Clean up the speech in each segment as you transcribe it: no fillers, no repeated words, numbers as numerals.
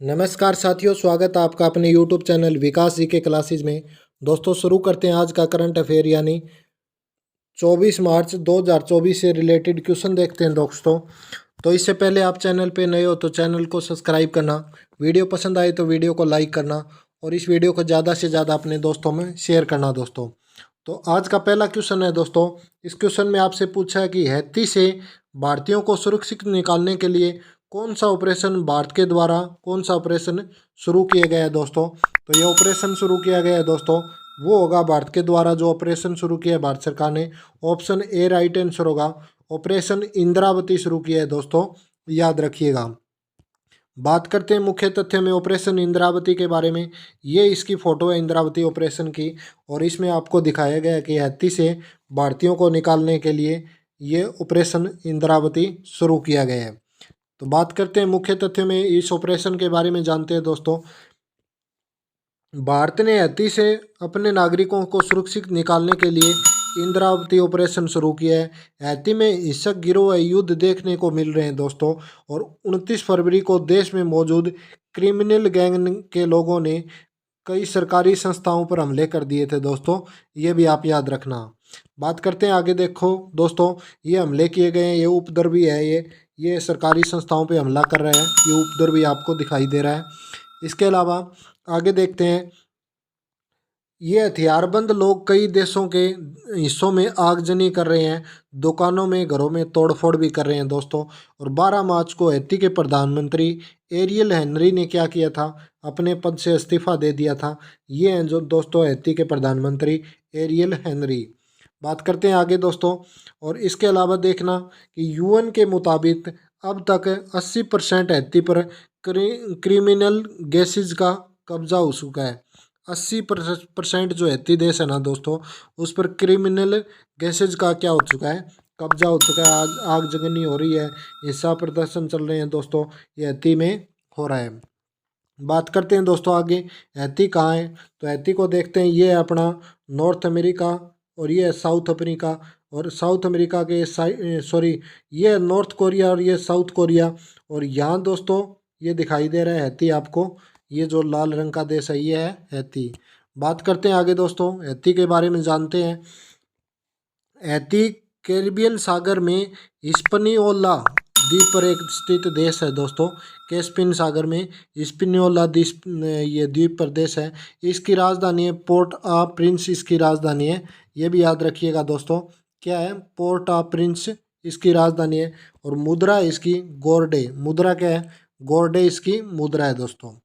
नमस्कार साथियों, स्वागत है आपका अपने YouTube चैनल विकास जी के क्लासेज में। दोस्तों शुरू करते हैं आज का करंट अफेयर यानी 24 मार्च 2024 से रिलेटेड क्वेश्चन देखते हैं दोस्तों। तो इससे पहले आप चैनल पे नए हो तो चैनल को सब्सक्राइब करना, वीडियो पसंद आए तो वीडियो को लाइक करना और इस वीडियो को ज़्यादा से ज़्यादा अपने दोस्तों में शेयर करना दोस्तों। तो आज का पहला क्वेश्चन है दोस्तों। इस क्वेश्चन में आपसे पूछा है कि हैती से भारतीयों को सुरक्षित निकालने के लिए कौन सा ऑपरेशन शुरू किया गया है दोस्तों। तो ये ऑपरेशन शुरू किया गया है दोस्तों, वो होगा भारत के द्वारा जो ऑपरेशन शुरू किया है भारत सरकार ने। ऑप्शन ए राइट आंसर होगा, ऑपरेशन इंद्रावती शुरू किया है दोस्तों, याद रखिएगा। बात करते हैं मुख्य तथ्य में ऑपरेशन इंद्रावती के बारे में। ये इसकी फोटो है इंद्रावती ऑपरेशन की और इसमें आपको दिखाया गया है कि हैती से भारतीयों को निकालने के लिए ये ऑपरेशन इंद्रावती शुरू किया गया है। तो बात करते हैं मुख्य तथ्य में, इस ऑपरेशन के बारे में जानते हैं दोस्तों। भारत ने हैती से अपने नागरिकों को सुरक्षित निकालने के लिए इंद्रावती ऑपरेशन शुरू किया है। हैती में हिंसक गिरोह युद्ध देखने को मिल रहे हैं दोस्तों और 29 फरवरी को देश में मौजूद क्रिमिनल गैंग के लोगों ने कई सरकारी संस्थाओं पर हमले कर दिए थे दोस्तों, ये भी आप याद रखना। बात करते हैं आगे। देखो दोस्तों, ये हमले किए गए हैं, ये उपद्रवी है, ये सरकारी संस्थाओं पे हमला कर रहे हैं, ये उपद्रवी आपको दिखाई दे रहा है। इसके अलावा आगे देखते हैं, ये हथियारबंद लोग कई देशों के हिस्सों में आगजनी कर रहे हैं, दुकानों में घरों में तोड़फोड़ भी कर रहे हैं दोस्तों। और 12 मार्च को हैती के प्रधानमंत्री एरियल हेनरी ने क्या किया था, अपने पद से इस्तीफा दे दिया था। ये हैं जो दोस्तों हैती के प्रधानमंत्री एरियल हेनरी। बात करते हैं आगे दोस्तों। और इसके अलावा देखना कि यूएन के मुताबिक अब तक 80% हैती पर क्रिमिनल गैसेज का कब्जा हो चुका है। 80% जो हैती देश है ना दोस्तों, उस पर क्रिमिनल गैसेज का क्या हो चुका है, कब्जा हो चुका है। आज आगजनी हो रही है, हिंसा प्रदर्शन चल रहे हैं दोस्तों, ये हैती में हो रहा है। बात करते हैं दोस्तों आगे, हैती कहाँ है। तो हैती को देखते हैं, ये है अपना नॉर्थ अमेरिका और ये है साउथ अफ्रीका। और साउथ अमेरिका के ये है नॉर्थ कोरिया और ये साउथ कोरिया। और यहाँ दोस्तों ये दिखाई दे रहा है हैती आपको, ये जो लाल रंग का देश है ये है हैती। बात करते हैं आगे दोस्तों, हैती के बारे में जानते हैं। हैती कैरिबियन सागर में हिस्पनियोला द्वीप पर एक स्थित देश है दोस्तों। कैस्पियन सागर में हिस्पनियोला द्वीप, ये द्वीप प्रदेश है। इसकी राजधानी है पोर्ट आ प्रिंस, इसकी राजधानी है, ये भी याद रखिएगा दोस्तों, क्या है, पोर्ट आ प्रिंस इसकी राजधानी है। और मुद्रा इसकी गोरडे, मुद्रा क्या है, गोरडे इसकी मुद्रा है दोस्तों।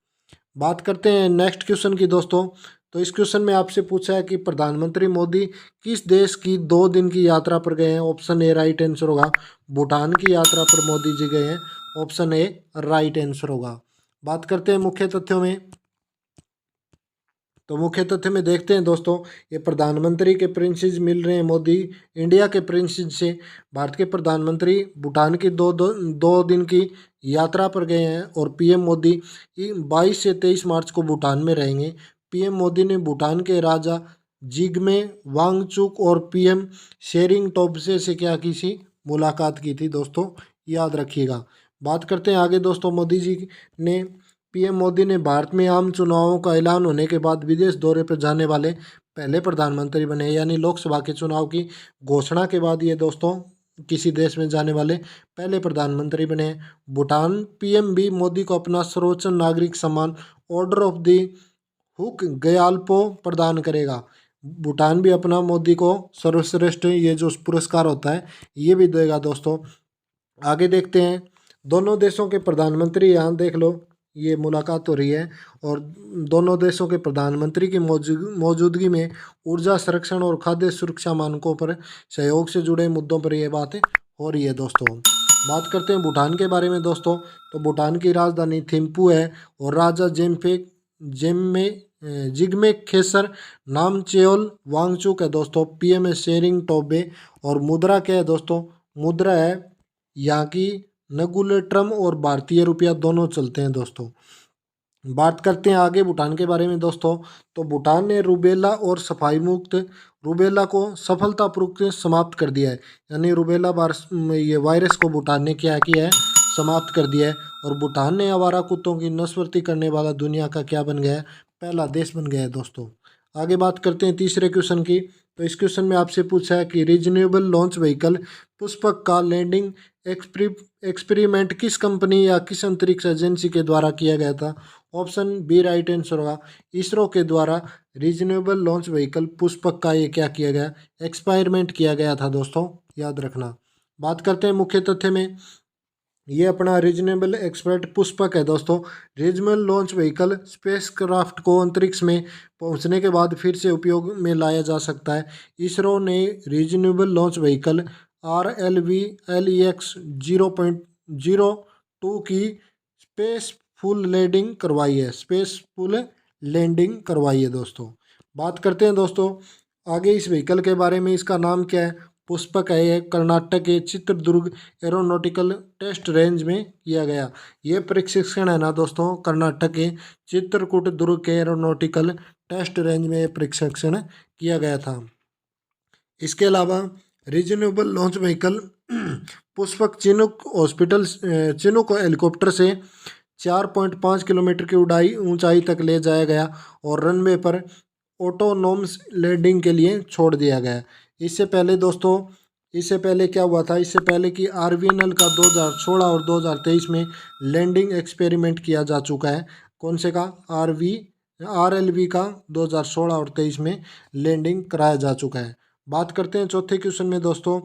बात करते हैं नेक्स्ट क्वेश्चन की दोस्तों। तो इस क्वेश्चन में आपसे पूछा है कि प्रधानमंत्री मोदी किस देश की 2 दिन की यात्रा पर गए हैं। ऑप्शन ए राइट आंसर होगा, भूटान की यात्रा पर मोदी जी गए हैं, ऑप्शन ए राइट आंसर होगा। बात करते हैं मुख्य तथ्यों में। तो मुख्य तथ्य में देखते हैं दोस्तों, ये प्रधानमंत्री के प्रिंसेस मिल रहे हैं मोदी इंडिया के प्रिंसेस से। भारत के प्रधानमंत्री भूटान की दो दिन की यात्रा पर गए हैं और पीएम मोदी 22 से 23 मार्च को भूटान में रहेंगे। पीएम मोदी ने भूटान के राजा जिग्मे वांगचुक और पीएम शेरिंग टोब्से से क्या की थी, मुलाकात की थी दोस्तों, याद रखिएगा। बात करते हैं आगे दोस्तों। पीएम मोदी ने भारत में आम चुनावों का ऐलान होने के बाद विदेश दौरे पर जाने वाले पहले प्रधानमंत्री बने, यानी लोकसभा के चुनाव की घोषणा के बाद ये दोस्तों किसी देश में जाने वाले पहले प्रधानमंत्री बने। भूटान पीएम भी मोदी को अपना सर्वोच्च नागरिक सम्मान ऑर्डर ऑफ द हुक गयाल्पो प्रदान करेगा। भूटान भी अपना मोदी को सर्वश्रेष्ठ ये जो पुरस्कार होता है ये भी देगा दोस्तों। आगे देखते हैं, दोनों देशों के प्रधानमंत्री, यहाँ देख लो ये मुलाकात हो रही है और दोनों देशों के प्रधानमंत्री की मौजूदगी में ऊर्जा संरक्षण और खाद्य सुरक्षा मानकों पर सहयोग से जुड़े मुद्दों पर यह बात हो रही है दोस्तों। बात करते हैं भूटान के बारे में दोस्तों। तो भूटान की राजधानी थिम्पू है और राजा जिग्मे खेसर नामचेओल वांगचुक है दोस्तों। पीएम है शेरिंग टोब्गे और मुद्रा क्या है दोस्तों, मुद्रा है यहाँ की नगुलेट्रम और भारतीय रुपया दोनों चलते हैं दोस्तों। बात करते हैं आगे भूटान के बारे में दोस्तों। तो भूटान ने रूबेला और सफाई मुक्त रूबेला को सफलतापूर्वक समाप्त कर दिया है, यानी रूबेला ये वायरस को भूटान ने क्या किया है, समाप्त कर दिया है। और भूटान ने आवारा कुत्तों की नस्लवृद्धि करने वाला दुनिया का क्या बन गया है, पहला देश बन गया है दोस्तों। आगे बात करते हैं तीसरे क्वेश्चन की। तो इस क्वेश्चन में आपसे पूछा है कि रीजनेबल लॉन्च व्हीकल पुष्पक का लैंडिंग एक्सपेरिमेंट किस कंपनी या किस अंतरिक्ष एजेंसी के द्वारा किया गया था। ऑप्शन बी राइट आंसर होगा, इसरो के द्वारा रीजनेबल लॉन्च व्हीकल पुष्पक का ये क्या किया गया, एक्सपेरिमेंट किया गया था दोस्तों, याद रखना। बात करते हैं मुख्य तथ्य में। ये अपना रीजनेबल एक्सपर्ट पुष्पक है दोस्तों। Regional launch vehicle space craft को अंतरिक्ष में पहुंचने के बाद फिर से उपयोग में लाया जा सकता है। इसरो ने रीजनेबल लॉन्च व्हीकल RLV-LEX 0.02 की स्पेसफुल लैंडिंग करवाई है दोस्तों। बात करते हैं दोस्तों आगे इस व्हीकल के बारे में। इसका नाम क्या है, पुष्पक है। ये कर्नाटक के चित्रदुर्ग एरोनॉटिकल टेस्ट रेंज में किया गया। ये प्रशिक्षण है ना दोस्तों, कर्नाटक के चित्रकूट दुर्ग के एरोनॉटिकल टेस्ट रेंज में प्रशिक्षण किया गया था। इसके अलावा reasonable launch vehicle Pushpak Chinook hospital Chinook helicopter से 4.5 किलोमीटर की ऊंचाई तक ले जाया गया और रनवे पर ऑटोनोमस लैंडिंग के लिए छोड़ दिया गया। इससे पहले दोस्तों, इससे पहले क्या हुआ था, इससे पहले कि RVNL का 2016 और 2023 में लैंडिंग एक्सपेरिमेंट किया जा चुका है। कौन से का, RLV का 2016 और 23 में लैंडिंग कराया जा चुका है। बात करते हैं चौथे क्वेश्चन में दोस्तों।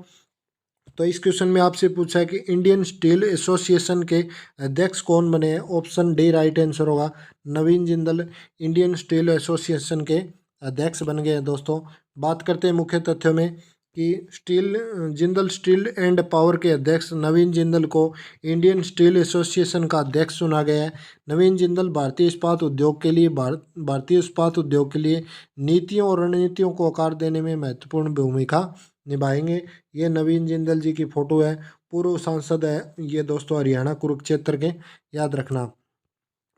तो इस क्वेश्चन में आपसे पूछा है कि इंडियन स्टील एसोसिएशन के अध्यक्ष कौन बने हैं। ऑप्शन डी राइट आंसर होगा, नवीन जिंदल इंडियन स्टील एसोसिएशन के अध्यक्ष बन गए हैं दोस्तों। बात करते हैं मुख्य तथ्यों में कि जिंदल स्टील एंड पावर के अध्यक्ष नवीन जिंदल को इंडियन स्टील एसोसिएशन का अध्यक्ष चुना गया है। नवीन जिंदल भारतीय इस्पात उद्योग के लिए नीतियों और रणनीतियों को आकार देने में महत्वपूर्ण भूमिका निभाएंगे। ये नवीन जिंदल जी की फोटो है, पूर्व सांसद है ये दोस्तों हरियाणा कुरुक्षेत्र के, याद रखना।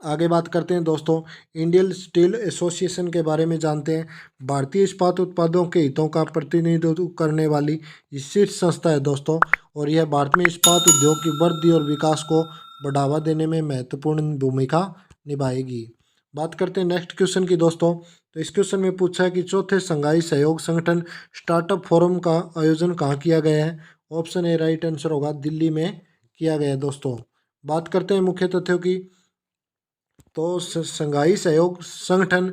आगे बात करते हैं दोस्तों इंडियन स्टील एसोसिएशन के बारे में जानते हैं। भारतीय इस्पात उत्पादों के हितों का प्रतिनिधित्व करने वाली शीर्ष संस्था है दोस्तों, और यह भारत में इस्पात उद्योग की वृद्धि और विकास को बढ़ावा देने में महत्वपूर्ण भूमिका निभाएगी। बात करते हैं नेक्स्ट क्वेश्चन की दोस्तों। तो इस क्वेश्चन में पूछा है कि चौथे संघाई सहयोग संगठन स्टार्टअप फोरम का आयोजन कहाँ किया गया है। ऑप्शन ए राइट आंसर होगा, दिल्ली में किया गया है दोस्तों। बात करते हैं मुख्य तथ्यों की। तो संघाई सहयोग संगठन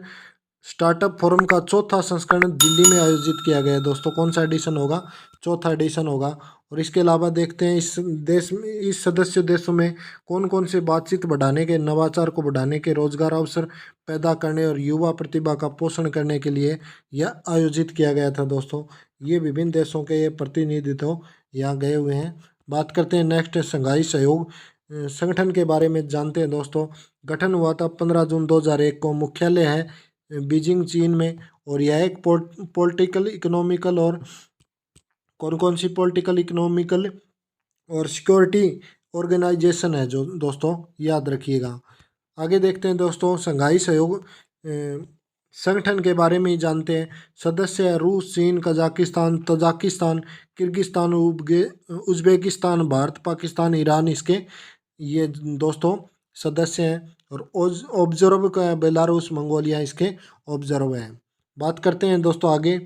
स्टार्टअप फोरम का चौथा संस्करण दिल्ली में आयोजित किया गया है दोस्तों। कौन सा एडिशन होगा, चौथा एडिशन होगा। और इसके अलावा देखते हैं इस सदस्य देशों में कौन कौन से बातचीत बढ़ाने के, नवाचार को बढ़ाने के, रोजगार अवसर पैदा करने और युवा प्रतिभा का पोषण करने के लिए यह आयोजित किया गया था दोस्तों। ये विभिन्न देशों के ये प्रतिनिधित्व यहाँ गए हुए हैं। बात करते हैं नेक्स्ट संघाई सहयोग संगठन के बारे में जानते हैं दोस्तों। गठन हुआ था 15 जून 2001 को, मुख्यालय है बीजिंग चीन में, और यह एक पॉलिटिकल इकोनॉमिकल और कौन सी पॉलिटिकल इकोनॉमिकल और सिक्योरिटी ऑर्गेनाइजेशन है जो दोस्तों, याद रखिएगा। आगे देखते हैं दोस्तों संघाई सहयोग संगठन के बारे में ही जानते हैं। सदस्य है रूस, चीन, Kazakhstan, Tajikistan, Kyrgyzstan, Uzbekistan, Bharat, Pakistan, Iran इसके ये दोस्तों सदस्य हैं। और ऑब्जर्व का बेलारूस, मंगोलिया इसके ऑब्जर्व हैं। बात करते हैं दोस्तों आगे।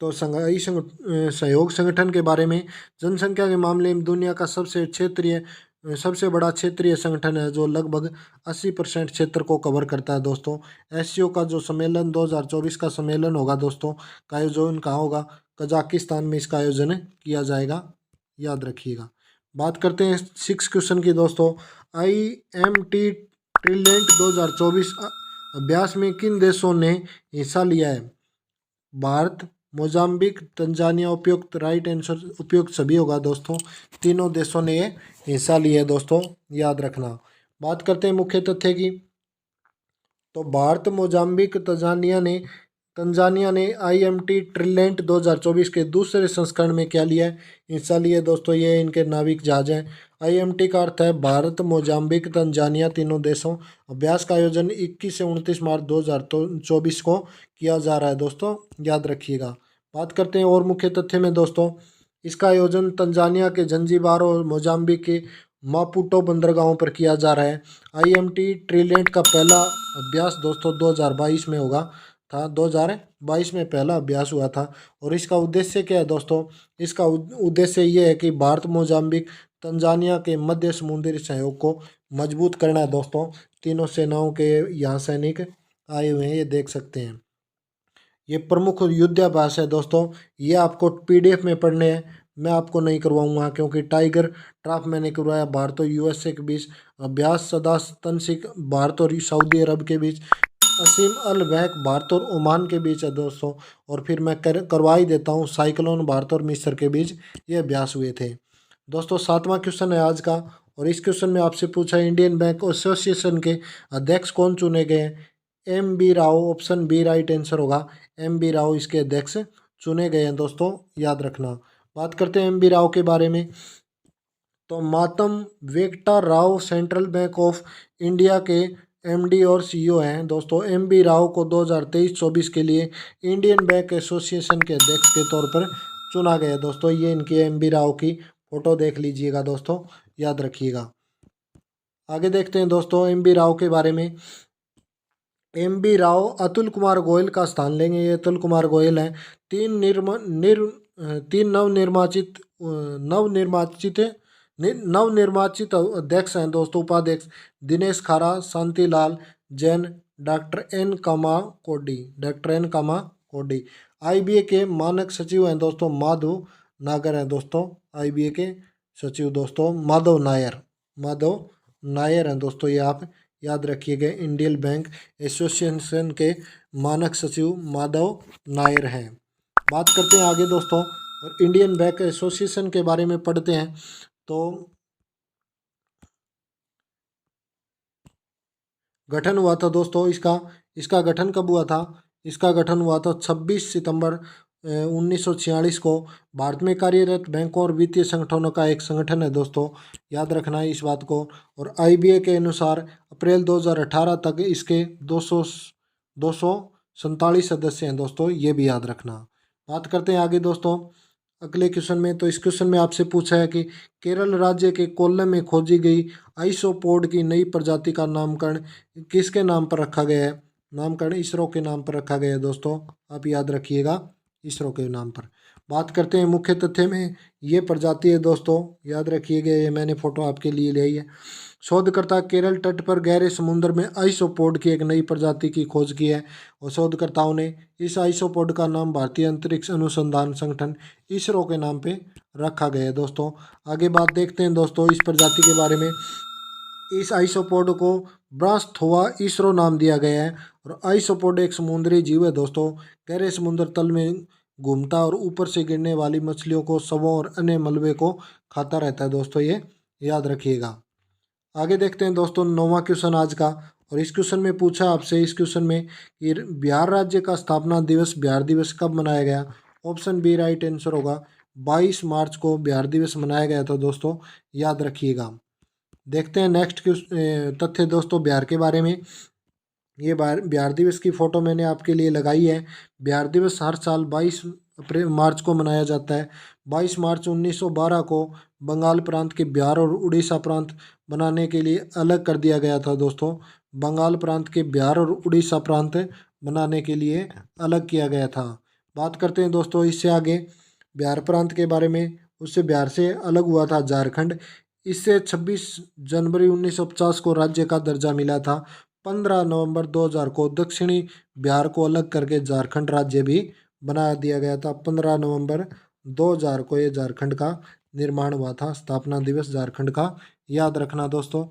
तो संघाई सहयोग संगठन के बारे में, जनसंख्या के मामले में दुनिया का सबसे बड़ा क्षेत्रीय संगठन है जो लगभग 80% क्षेत्र को कवर करता है दोस्तों। एससीओ का जो सम्मेलन 2024 का सम्मेलन होगा दोस्तों, का आयोजन कहाँ होगा, कजाकिस्तान में इसका आयोजन किया जाएगा, याद रखिएगा। बात करते हैं 6 क्वेश्चन की दोस्तों। IMT ट्रिलेंट 2024 अभ्यास में किन देशों ने हिस्सा लिया है। Bharat, Mozambique, Tanzania. उपयुक्त राइट आंसर, उपयुक्त सभी होगा दोस्तों, तीनों देशों ने ये हिस्सा लिया है दोस्तों, याद रखना। बात करते हैं मुख्य तथ्य की। तो भारत, मोजाम्बिक, तंजानिया ने IMT ट्रिलेंट 2024 के दूसरे संस्करण में क्या लिया है, हिस्सा लिया है दोस्तों। ये इनके नाविक जहाज हैं। IMT का अर्थ है भारत, मोजाम्बिक, तंजानिया तीनों देशों। अभ्यास का आयोजन 21 से 29 मार्च 2024 को किया जा रहा है दोस्तों, याद रखिएगा। बात करते हैं और मुख्य तथ्य में दोस्तों। इसका आयोजन तंजानिया के जंजीबार और मोजाम्बिक के मापुटो बंदरगाहों पर किया जा रहा है। IMT ट्रिलियंट का पहला अभ्यास दोस्तों 2022 में होगा था, 2022 में पहला अभ्यास हुआ था। और इसका उद्देश्य क्या है दोस्तों? इसका उद्देश्य ये है कि भारत, मोजाम्बिक, तंजानिया के मध्य समुद्री सहयोग को मजबूत करना है दोस्तों। तीनों सेनाओं के यहाँ सैनिक आए हुए हैं, ये देख सकते हैं। ये प्रमुख युद्धाभ्यास है दोस्तों, ये आपको PDF में पढ़ने हैं, मैं आपको नहीं करवाऊंगा क्योंकि टाइगर ट्राफ मैंने करवाया भारत और USA के बीच। अभ्यास सदा तनसिक भारत और सऊदी अरब के बीच, असीम अल बैक भारत और ओमान के बीच है दोस्तों। और फिर मैं करवा ही देता हूँ, साइक्लोन भारत और मिस्र के बीच ये अभ्यास हुए थे दोस्तों। 7वां क्वेश्चन है आज का, और इस क्वेश्चन में आपसे पूछा है इंडियन बैंक एसोसिएशन के अध्यक्ष कौन चुने गए हैं? MB Rao, option B right answer होगा। MB राव इसके अध्यक्ष चुने गए हैं दोस्तों, याद रखना। बात करते हैं MB राव के बारे में, तो मातम Venkata Rao central bank of India के MD और CEO हैं दोस्तों। MB राव को 2023-24 के लिए इंडियन बैंक एसोसिएशन के अध्यक्ष के तौर पर चुना गया दोस्तों। ये इनकी MB राव की फोटो देख लीजिएगा दोस्तों, याद रखिएगा। आगे देखते हैं दोस्तों MB राव के बारे में। MB राव अतुल कुमार गोयल का स्थान लेंगे। ये अतुल कुमार गोयल हैं। तीन नवनिर्वाचित अध्यक्ष हैं दोस्तों, उपाध्यक्ष दिनेश खारा, शांतिलाल जैन, डॉक्टर एन कामा कोडी। IBA के मानक सचिव हैं दोस्तों माधव नागर हैं दोस्तों। IBA के सचिव दोस्तों माधव नायर हैं दोस्तों, ये आप याद रखिएगा। इंडियन बैंक एसोसिएशन के मानक सचिव माधव नायर हैं। बात करते हैं आगे दोस्तों, और इंडियन बैंक एसोसिएशन के बारे में पढ़ते हैं। तो गठन हुआ था दोस्तों इसका गठन कब हुआ था? इसका गठन हुआ था 26 सितंबर 1946 को। भारत में कार्यरत बैंकों और वित्तीय संगठनों का एक संगठन है दोस्तों, याद रखना है इस बात को। और IBA के अनुसार अप्रैल 2018 तक इसके 247 सदस्य हैं दोस्तों, ये भी याद रखना। बात करते हैं आगे दोस्तों अगले क्वेश्चन में। तो इस क्वेश्चन में आपसे पूछा है कि केरल राज्य के कोल्लम में खोजी गई आइसोपोड की नई प्रजाति का नामकरण किसके नाम पर रखा गया है? नामकरण इसरो के नाम पर रखा गया है दोस्तों, आप याद रखिएगा, इसरो के नाम पर। बात करते हैं मुख्य तथ्य में, ये प्रजाति है दोस्तों, याद रखिएगा, ये मैंने फोटो आपके लिए ले आई है। शोधकर्ता केरल तट पर गहरे समुद्र में आइसोपोड की एक नई प्रजाति की खोज की है, और शोधकर्ताओं ने इस आइसोपोड का नाम भारतीय अंतरिक्ष अनुसंधान संगठन इसरो के नाम पे रखा गया है दोस्तों। आगे बात देखते हैं दोस्तों इस प्रजाति के बारे में। इस आइसोपोड को ब्रासथोआ इसरो नाम दिया गया है, और आइसोपोड एक समुद्री जीव है दोस्तों, गहरे समुद्र तल में घूमता और ऊपर से गिरने वाली मछलियों को, शवों और अन्य मलबे को खाता रहता है दोस्तों, ये याद रखिएगा। आगे देखते हैं दोस्तों 9वां क्वेश्चन आज का, और इस क्वेश्चन में पूछा आपसे इस क्वेश्चन में कि बिहार राज्य का स्थापना दिवस बिहार दिवस कब मनाया गया? ऑप्शन बी राइट आंसर होगा। 22 मार्च को बिहार दिवस मनाया गया था दोस्तों, याद रखिएगा। देखते हैं नेक्स्ट तथ्य दोस्तों बिहार के बारे में। ये बिहार दिवस की फ़ोटो मैंने आपके लिए लगाई है। बिहार दिवस हर साल 22 अप्रैल मार्च को मनाया जाता है। 22 मार्च 1912 को बंगाल प्रांत के बिहार और उड़ीसा प्रांत बनाने के लिए अलग कर दिया गया था दोस्तों। बंगाल प्रांत के बिहार और उड़ीसा प्रांत बनाने के लिए अलग किया गया था। बात करते हैं दोस्तों इससे आगे बिहार प्रांत के बारे में। उससे बिहार से अलग हुआ था झारखंड। इससे 26 जनवरी 1950 को राज्य का दर्जा मिला था। 15 नवंबर 2000 को दक्षिणी बिहार को अलग करके झारखंड राज्य भी बना दिया गया था। 15 नवंबर 2000 को ये झारखंड का निर्माण हुआ था, स्थापना दिवस झारखंड का, याद रखना दोस्तों।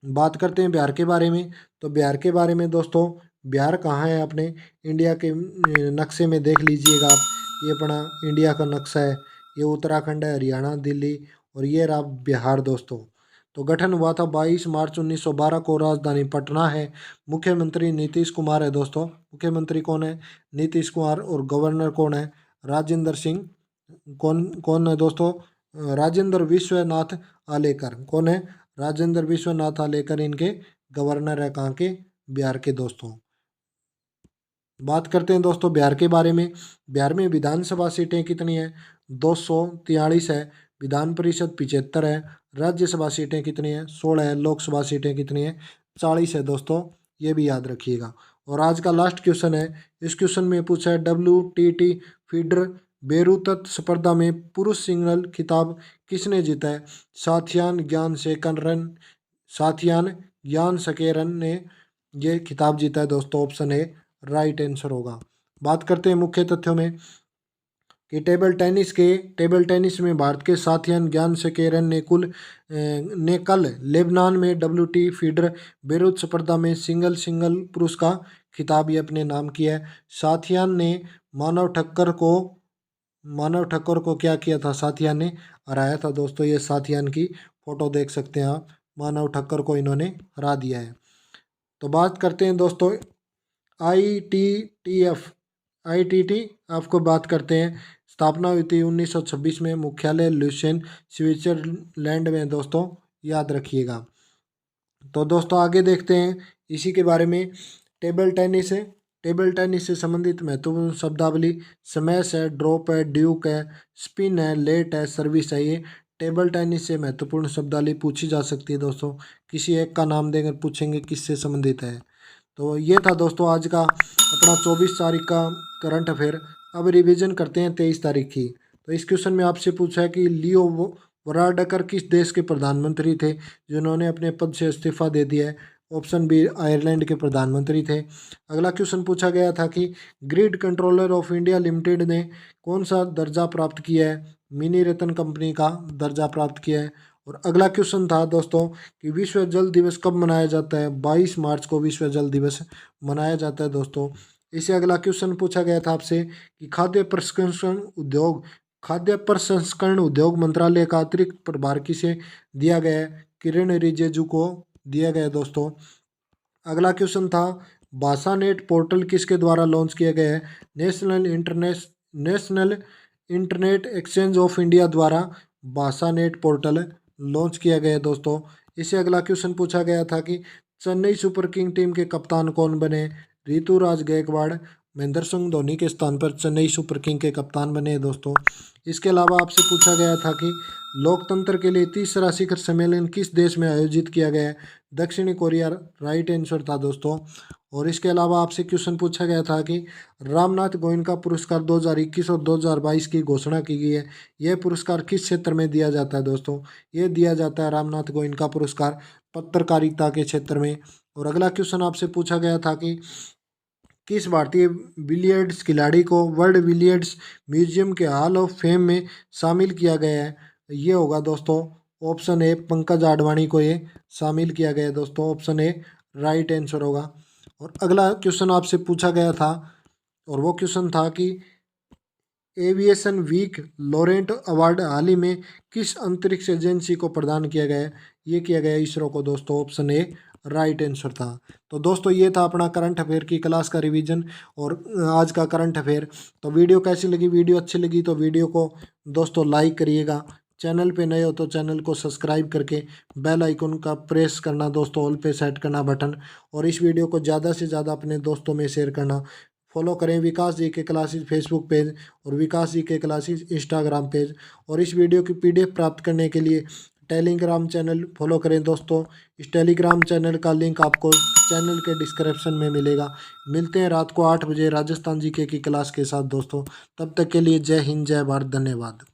बात करते हैं बिहार के बारे में। तो बिहार के बारे में दोस्तों, बिहार कहाँ है अपने इंडिया के नक्शे में देख लीजिएगा आप, ये अपना इंडिया का नक्शा है। ये उत्तराखंड है, हरियाणा, दिल्ली, और ये रहा बिहार दोस्तों। तो गठन हुआ था 22 मार्च 1912 को। राजधानी पटना है। मुख्यमंत्री नीतीश कुमार है दोस्तों। मुख्यमंत्री कौन है? नीतीश कुमार। और गवर्नर कौन है? राजेंद्र सिंह। कौन कौन है दोस्तों? राजेंद्र विश्वनाथ आलेकर। कौन है? राजेंद्र विश्वनाथ आलेकर इनके गवर्नर है, कहाँ के? बिहार के दोस्तों। बात करते हैं दोस्तों बिहार के बारे में। बिहार में विधानसभा सीटें कितनी हैं? 243 है। विधान परिषद 75 है, राज्यसभा सीटें कितनी है 16 है, लोकसभा सीटें कितनी है 40 है दोस्तों, ये भी याद रखिएगा। और आज का लास्ट क्वेश्चन है, इस क्वेश्चन में पूछा है WTT फीडर बेरूत स्पर्धा में पुरुष सिंगल खिताब किसने जीता है? साथियान ज्ञान सकेरन ने ये खिताब जीता है दोस्तों, ऑप्शन ए राइट आंसर होगा। बात करते हैं मुख्य तथ्यों में कि टेबल टेनिस में भारत के साथियान ज्ञान सकेरन ने कल लेबनान में WT फीडर बेरूत स्पर्धा में सिंगल पुरुष का खिताब ये अपने नाम किया है। साथियान ने मानव ठक्कर को क्या किया था? साथियान ने हराया था दोस्तों। ये साथियान की फोटो देख सकते हैं आप, मानव ठक्कर को इन्होंने हरा दिया है। तो बात करते हैं दोस्तों ITTF को बात करते हैं। स्थापना हुई थी 1926 में, मुख्यालय ल्यूसेन स्विट्जरलैंड में दोस्तों, याद रखिएगा। तो दोस्तों आगे देखते हैं इसी के बारे में। टेबल टेनिस से संबंधित महत्वपूर्ण शब्दावली स्मैश है, ड्रॉप है, ड्यूक है, स्पिन है, लेट है, सर्विस है। ये टेबल टेनिस से महत्वपूर्ण शब्दावली पूछी जा सकती है दोस्तों, किसी एक का नाम देकर पूछेंगे किससे संबंधित है। तो ये था दोस्तों आज का अपना 24 तारीख का करंट अफेयर। अब रिवीजन करते हैं 23 तारीख की। तो इस क्वेश्चन में आपसे पूछा है कि लियो वराडकर किस देश के प्रधानमंत्री थे जिन्होंने अपने पद से इस्तीफा दे दिया है? ऑप्शन बी आयरलैंड के प्रधानमंत्री थे। अगला क्वेश्चन पूछा गया था कि grid controller of India limited ने कौन सा दर्जा प्राप्त किया है? मिनी रतन कंपनी का दर्जा प्राप्त किया है। और अगला क्वेश्चन था दोस्तों कि विश्व जल दिवस कब मनाया जाता है? 22 मार्च को विश्व जल दिवस मनाया जाता है दोस्तों। इससे अगला क्वेश्चन पूछा गया था आपसे कि खाद्य प्रसंस्करण उद्योग मंत्रालय का अतिरिक्त प्रभार किसे दिया गया है? किरण रिजिजू को दिया गया दोस्तों। अगला क्वेश्चन था भाषानेट पोर्टल किसके द्वारा लॉन्च किया गया है? National internet exchange of India द्वारा भाषानेट पोर्टल लॉन्च किया गया दोस्तों। इससे अगला क्वेश्चन पूछा गया था कि चेन्नई सुपर किंग टीम के कप्तान कौन बने? ऋतुराज गायकवाड़ महेंद्र सिंह धोनी के स्थान पर चेन्नई सुपर किंग के कप्तान बने दोस्तों। इसके अलावा आपसे पूछा गया था कि लोकतंत्र के लिए तीसरा शिखर सम्मेलन किस देश में आयोजित किया गया है? दक्षिणी कोरिया राइट आंसर था दोस्तों। और इसके अलावा आपसे क्वेश्चन पूछा गया था कि रामनाथ गोयनका पुरस्कार 2021 और 2022 की घोषणा की गई है। यह पुरस्कार किस क्षेत्र में दिया जाता है दोस्तों? ये दिया जाता है रामनाथ गोयनका पुरस्कार पत्रकारिता के क्षेत्र में। और अगला क्वेश्चन आपसे पूछा गया था कि किस भारतीय बिलियर्ड्स खिलाड़ी को वर्ल्ड बिलियर्ड्स म्यूजियम के हॉल ऑफ फेम में शामिल किया गया है? ये होगा दोस्तों ऑप्शन ए पंकज आडवाणी को ये शामिल किया गया है दोस्तों, ऑप्शन ए राइट आंसर होगा। और अगला क्वेश्चन आपसे पूछा गया था और वो क्वेश्चन था कि एविएशन वीक लॉरेंट अवार्ड हाल ही में किस अंतरिक्ष एजेंसी को प्रदान किया गया है? ये किया गया इसरो को दोस्तों, ऑप्शन ए राइट आंसर था। तो दोस्तों ये था अपना करंट अफेयर की क्लास का रिवीजन और आज का करंट अफेयर। तो वीडियो कैसी लगी? वीडियो अच्छी लगी तो वीडियो को दोस्तों लाइक करिएगा, चैनल पे नए हो तो चैनल को सब्सक्राइब करके बेल आइकन का प्रेस करना दोस्तों, ऑल पे सेट करना बटन, और इस वीडियो को ज़्यादा से ज़्यादा अपने दोस्तों में शेयर करना। फॉलो करें विकास जी के क्लासेस फेसबुक पेज और विकास जी के क्लासेस इंस्टाग्राम पेज। और इस वीडियो की PDF प्राप्त करने के लिए टेलीग्राम चैनल फॉलो करें दोस्तों। इस टेलीग्राम चैनल का लिंक आपको चैनल के डिस्क्रिप्शन में मिलेगा। मिलते हैं रात को 8 बजे राजस्थान GK की क्लास के साथ दोस्तों। तब तक के लिए जय हिंद, जय भारत, धन्यवाद।